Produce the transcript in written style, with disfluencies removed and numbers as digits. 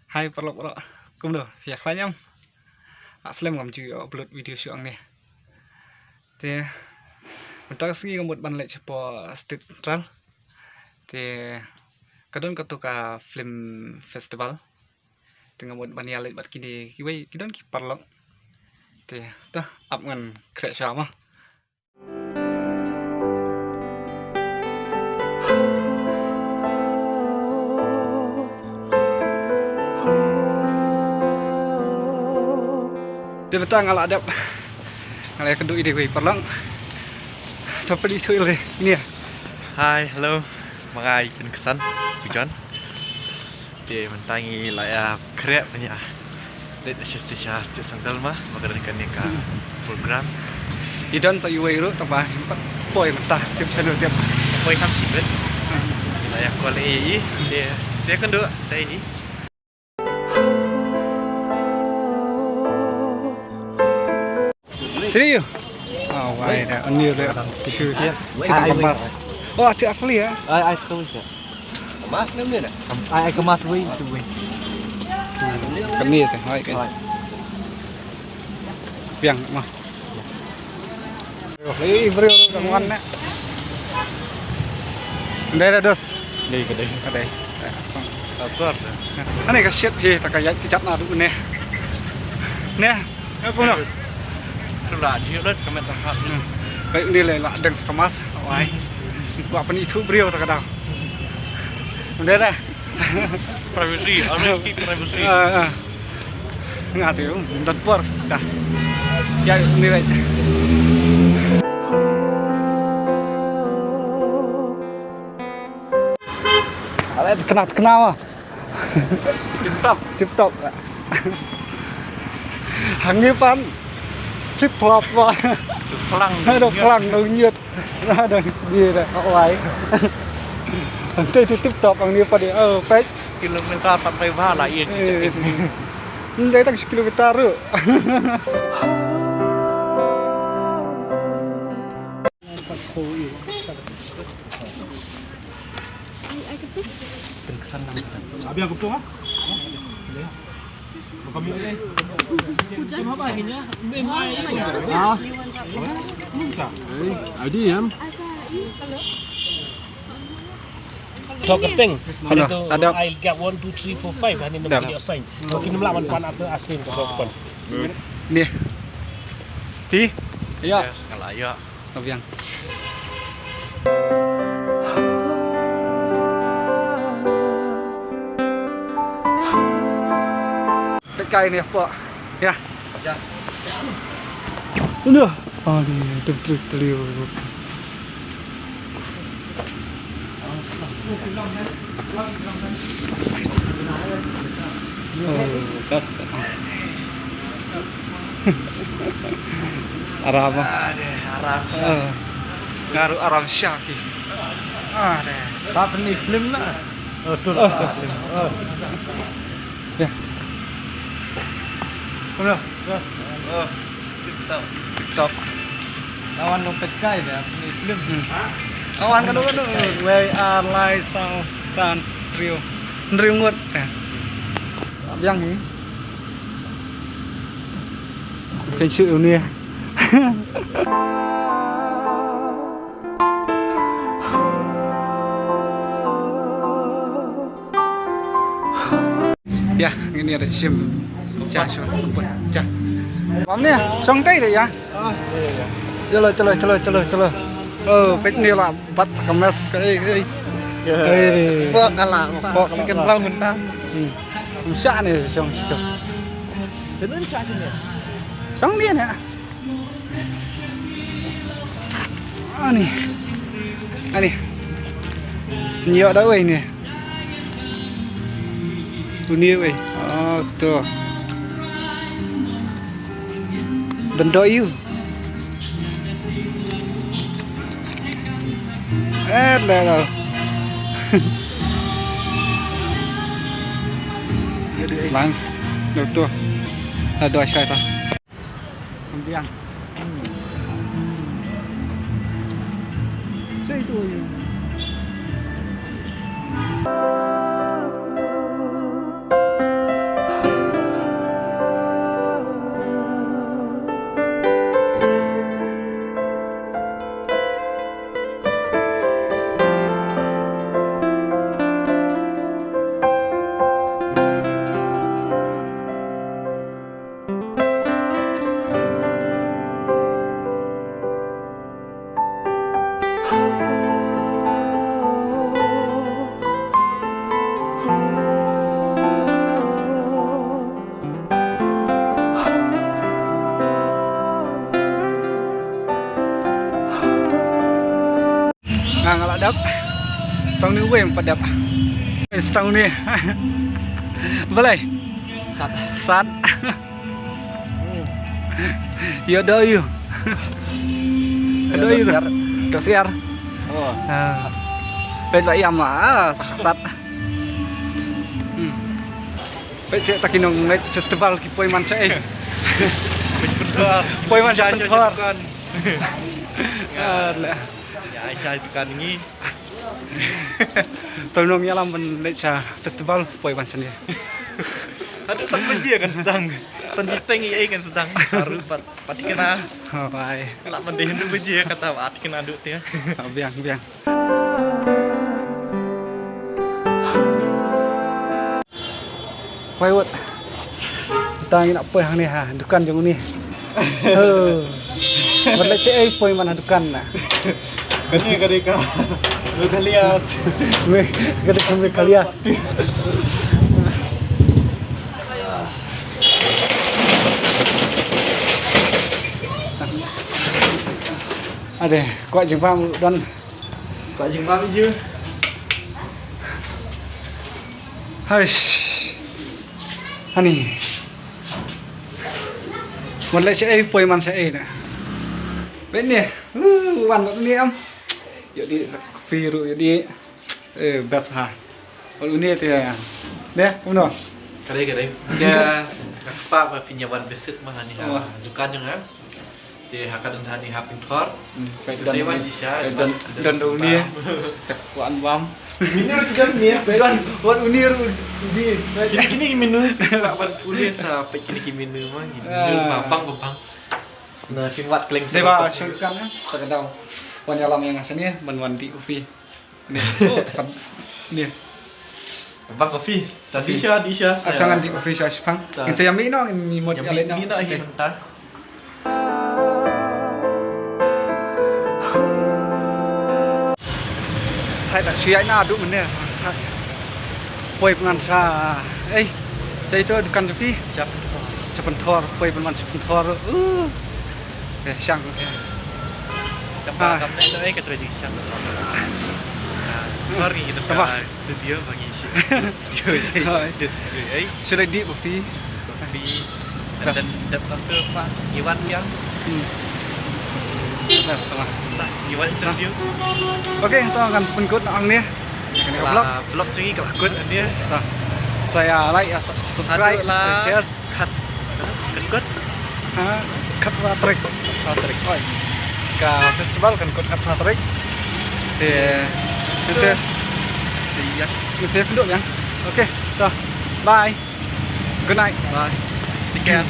Hai perlo cùng được việc là nhông Slim ngầm chịu upload video xuống này thì mình ta sẽ có một bản lệ cho State Central thì kadon katuka film festival dengan một bản lệ bắt kini kiwai kidon ki perlo thì ta up ngan krek sama dia betul ngalah adab ngalah kedua ide gue perlang sampai itu ini ya. Hai, hello, mga ikan kesan, hujan. Dia mentangi layak kerja punya. Lihat sesi sangkal mah, mengadakan nikah program. Idon sa iwe ru tambah poy mentah tiap channel tiap Poy kam sibet. Layak kuala dia kedua dari ini. Serius? Oh, why dah ini dia tisu dia. Kita kemas. Oh, tidak asli ya? Ai kemas ya. Kemas ni nak? Ai kemas wei tu wei. Kami tu, hai kan. Piang mah. Lagi beri orang nak. Đây dos. Đây cái đây. Ở đây. Apa? Anh này cái shit thì ta cái chặt nào được nè. Nè, apa nak? Sudah dia dah kemet tempat. Baik ni lah deng kemas. Wai. Buat apa ni itu beriau tak ada. Udah dah. Privacy, always keep privacy. Nggak tahu, dan por dah. Ya ni baik. Alat kenal. Tip top. Hanggipan. Flip flop wah. Được phẳng được nhiệt. Được gì đấy, họ ấy. Đây thì tiếp tục bằng đi pada page Kilometer 45 lah ia. Ini tak kilometer tu. Abi aku tu ah. Kami ni. Hujan apa akhirnya? Memang. Ah. Muka. ID ya. Talk a thing. Ano? Ada. I'll get 1, 2, 3, 4, 5. Hani nama dia assign. Makin melawan pan atau asing ke depan. Ni. Pi. Ya. Kalau ya. Abiang. Pekai ni apa? Ya. Ya. Udah. Ah ni terliu. Gas. Arab. Arab. Ngaru Arab Syaki. Deh. Tak ni film lah. Betul. Film. Ya. Udah. Gas. TikTok. Lawan dompet kai dah ni film. Awan kan tu we are like san Rio ngut yang ni cái sự ni ya ini ada sim cha cho pun cha bấm nè xong tay rồi ya chalo pek ni lah bat kemas cái Pok kalah, pok kenal mentah. Bisa ni xong situ. Benar cak ni. Xong dia ni. Ani. Nhiều dah wei ni. Tu ni wei. Oh tu. Dendo you. Lah. Lang, tu. Ada asyik tak? Ambiang. Saya tu. đập setang ni weh 4 đập setang ni boleh sat yo do you do siar Oh. Pet loại em mà sat pet sẽ takinong night festival ki poi man sai poi man sa thor là Ya Aisyah tekan ni. tolong ya lam Malaysia festival poi man sani Ada tak beji kan sedang. Sanjiteng ai kan sedang. Haru pati kena. bye Lak mendeh nu beji kata at kena duk dia. biang biang quay quất ta nak apa hang ni ha dukan jong ni vật lại sẽ poi mana dukan na Kani kadika. Lu dah lihat. me kada kami kalia ada kuat jumpa dan Pak jing mami je. hai ani vật lại sẽ poi man sẽ nè bên nèวันแบบนี้am jadi viru jadi best ha kalau ini tu ya deh kamu Kadai. Dia pak pinjaman besit mah ni Oh. dukan jeng kan. Dia hakadan hani hapin thor. dan Sewa di Syah. dan ini kuan bam Minur kan ni. dan buat unir di Kini menu pak ban kuliah sa kini menu mah ni. Bang. Nah, wat keleng Dewa syukan ya terkadang penyelam yang aslinya menwanti ufi nih tekan nih Bang kopi. Tadi Syah di Syah. asangan di ufi saya sepang yang saya mino ini mau Yang dialek minta aja mentah. hai tak siai na adu mana poi pengansa saya itu dukan ufi Siap. sebentar poi penman sebentar sang Kapal kami itu kita rejik Syah. Mari kita ke studio bagi Studio. sudah di ufi Kopi dan datang ke Pak Iwan yang Pak Iwan interview. oke kita akan pengikut orang ni vlog Vlog sini kelakon dia. saya like subscribe lah. share Cut. Kekut. cut trek oi ke festival kan cut trek thì mình sẽ dulu ya oke bye good night Bye. Take care.